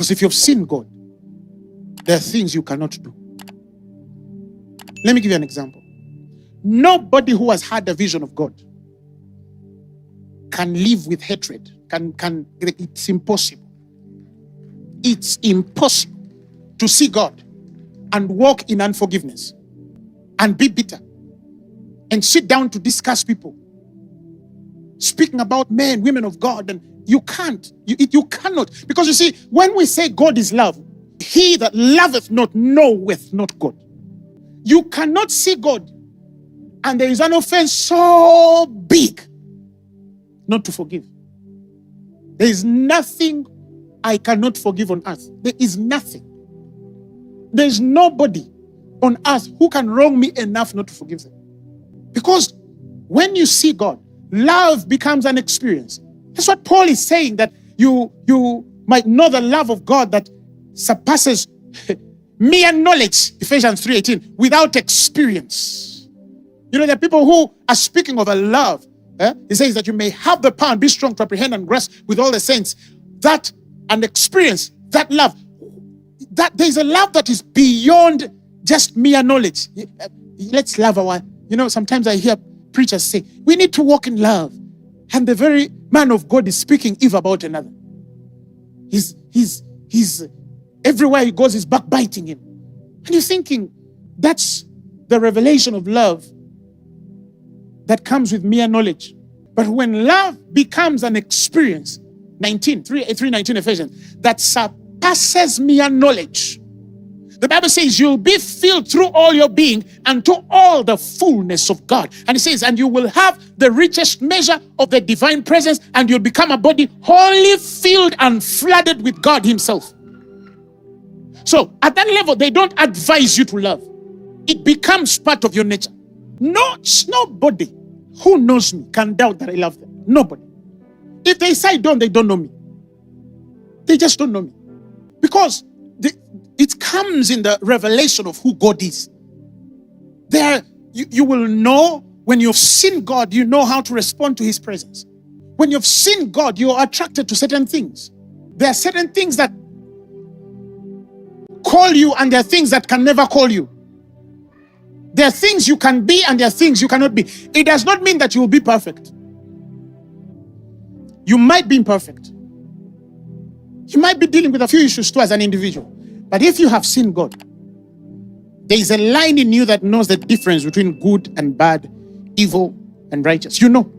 Because if you've seen God, there are things you cannot do. Let me give you an example. Nobody who has had a vision of God can live with hatred. It's impossible. It's impossible to see God and walk in unforgiveness and be bitter and sit down to discuss people, speaking about men, women of God, and you can't. You cannot. Because you see, when we say God is love, he that loveth not knoweth not God. You cannot see God and there is an offense so big not to forgive. There is nothing I cannot forgive on earth. There is nothing. There is nobody on earth who can wrong me enough not to forgive them. Because when you see God, love becomes an experience. That's what Paul is saying, that you might know the love of God that surpasses mere knowledge, Ephesians 3:18, without experience. You know, there are people who are speaking of a love. He says that you may have the power and be strong to apprehend and grasp with all the saints. That and experience, that love. That there's a love that is beyond just mere knowledge. Let's love our, sometimes I hear preachers say, we need to walk in love. And the very man of God is speaking evil about another. He's everywhere he goes, he's backbiting him. And you're thinking, that's the revelation of love that comes with mere knowledge. But when love becomes an experience, 3:19 Ephesians, that surpasses mere knowledge. The Bible says you'll be filled through all your being unto all the fullness of God. And it says, and you will have the richest measure of the divine presence, and you'll become a body wholly filled and flooded with God himself. So at that level, they don't advise you to love. It becomes part of your nature. Nobody who knows me can doubt that I love them. Nobody. If they say don't, they don't know me. They just don't know me. Because it comes in the revelation of who God is. You will know when you've seen God, you know how to respond to his presence. When you've seen God, you're attracted to certain things. There are certain things that call you and there are things that can never call you. There are things you can be and there are things you cannot be. It does not mean that you will be perfect. You might be imperfect. You might be dealing with a few issues too as an individual. But if you have seen God, there is a line in you that knows the difference between good and bad, evil and righteous. You know.